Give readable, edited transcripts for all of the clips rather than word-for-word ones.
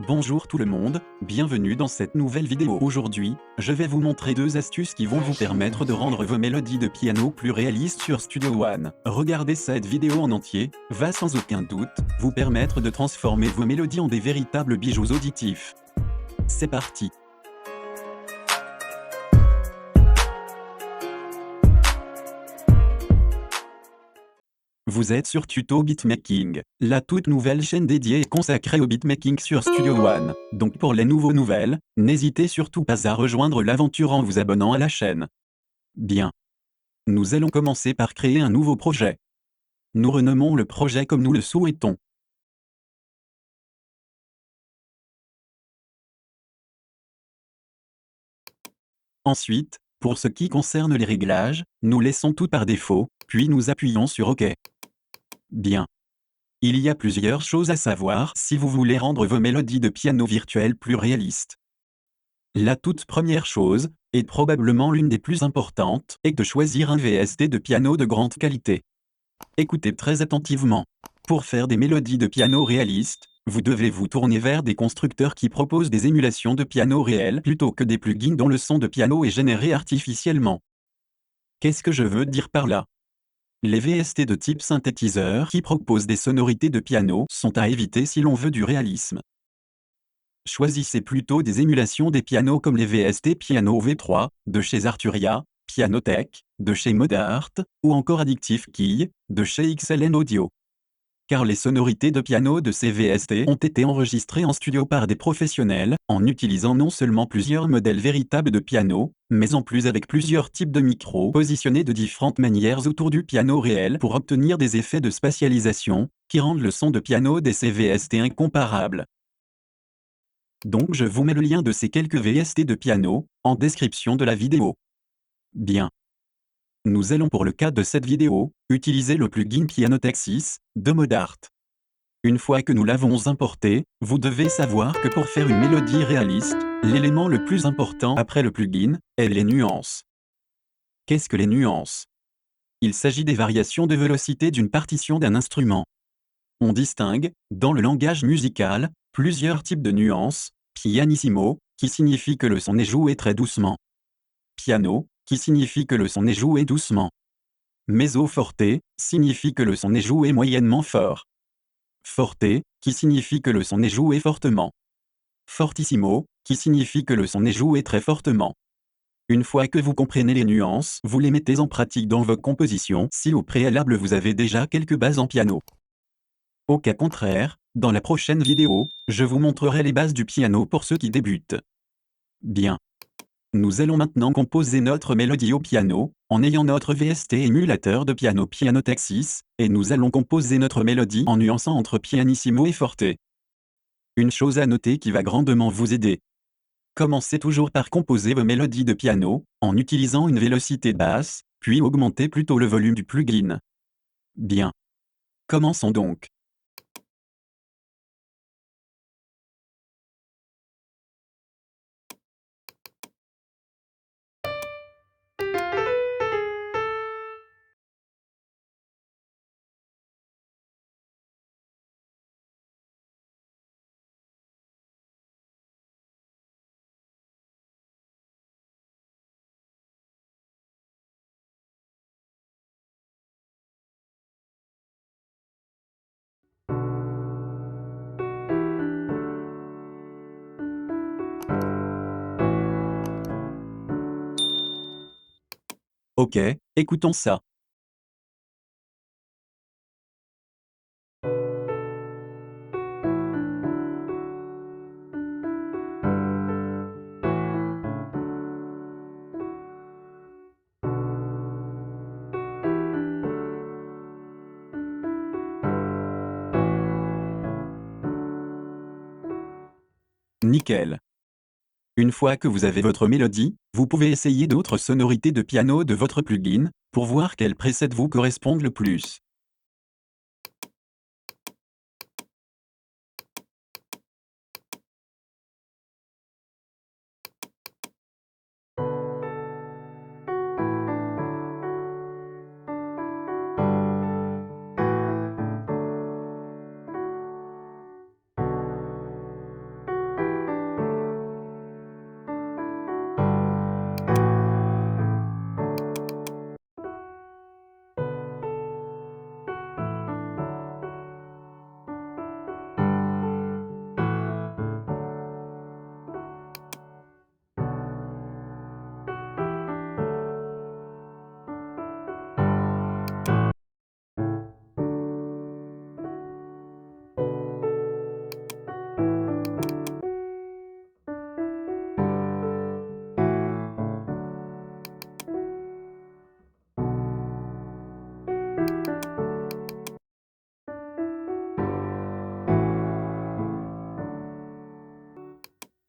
Bonjour tout le monde, bienvenue dans cette nouvelle vidéo. Aujourd'hui, je vais vous montrer deux astuces qui vont vous permettre de rendre vos mélodies de piano plus réalistes sur Studio One. Regardez cette vidéo en entier, va sans aucun doute vous permettre de transformer vos mélodies en des véritables bijoux auditifs. C'est parti! Vous êtes sur Tuto Beatmaking, la toute nouvelle chaîne dédiée et consacrée au beatmaking sur Studio One. Donc pour les nouveaux nouvelles, n'hésitez surtout pas à rejoindre l'aventure en vous abonnant à la chaîne. Bien. Nous allons commencer par créer un nouveau projet. Nous renommons le projet comme nous le souhaitons. Ensuite, pour ce qui concerne les réglages, nous laissons tout par défaut, puis nous appuyons sur OK. Bien. Il y a plusieurs choses à savoir si vous voulez rendre vos mélodies de piano virtuelles plus réalistes. La toute première chose, et probablement l'une des plus importantes, est de choisir un VST de piano de grande qualité. Écoutez très attentivement. Pour faire des mélodies de piano réalistes, vous devez vous tourner vers des constructeurs qui proposent des émulations de piano réel plutôt que des plugins dont le son de piano est généré artificiellement. Qu'est-ce que je veux dire par là? Les VST de type synthétiseur qui proposent des sonorités de piano sont à éviter si l'on veut du réalisme. Choisissez plutôt des émulations des pianos comme les VST Piano V3, de chez Arturia, Pianotech, de chez Modart, ou encore Addictive Key, de chez XLN Audio. Car les sonorités de piano de ces VST ont été enregistrées en studio par des professionnels, en utilisant non seulement plusieurs modèles véritables de piano, mais en plus avec plusieurs types de micros positionnés de différentes manières autour du piano réel pour obtenir des effets de spatialisation, qui rendent le son de piano des CVST incomparable. Donc je vous mets le lien de ces quelques VST de piano, en description de la vidéo. Bien. Nous allons pour le cas de cette vidéo, utiliser le plugin Pianotech 6, de Modart. Une fois que nous l'avons importé, vous devez savoir que pour faire une mélodie réaliste, l'élément le plus important après le plugin, est les nuances. Qu'est-ce que les nuances? Il s'agit des variations de vélocité d'une partition d'un instrument. On distingue, dans le langage musical, plusieurs types de nuances: pianissimo, qui signifie que le son est joué très doucement; piano, qui signifie que le son est joué doucement; mezzo forte, signifie que le son est joué moyennement fort; forte, qui signifie que le son est joué fortement; fortissimo, qui signifie que le son est joué très fortement. Une fois que vous comprenez les nuances, vous les mettez en pratique dans vos compositions si au préalable vous avez déjà quelques bases en piano. Au cas contraire, dans la prochaine vidéo, je vous montrerai les bases du piano pour ceux qui débutent. Bien. Nous allons maintenant composer notre mélodie au piano, en ayant notre VST émulateur de piano Pianotech 6, et nous allons composer notre mélodie en nuançant entre pianissimo et forte. Une chose à noter qui va grandement vous aider. Commencez toujours par composer vos mélodies de piano, en utilisant une vélocité basse, puis augmentez plutôt le volume du plugin. Bien. Commençons donc. Ok, écoutons ça. Nickel. Une fois que vous avez votre mélodie, vous pouvez essayer d'autres sonorités de piano de votre plugin, pour voir quelles presets vous correspondent le plus.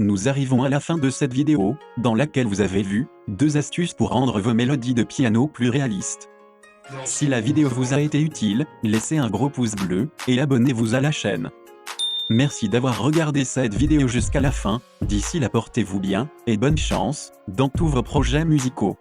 Nous arrivons à la fin de cette vidéo, dans laquelle vous avez vu 2 astuces pour rendre vos mélodies de piano plus réalistes. Si la vidéo vous a été utile, laissez un gros pouce bleu, et abonnez-vous à la chaîne. Merci d'avoir regardé cette vidéo jusqu'à la fin, d'ici là portez-vous bien, et bonne chance, dans tous vos projets musicaux.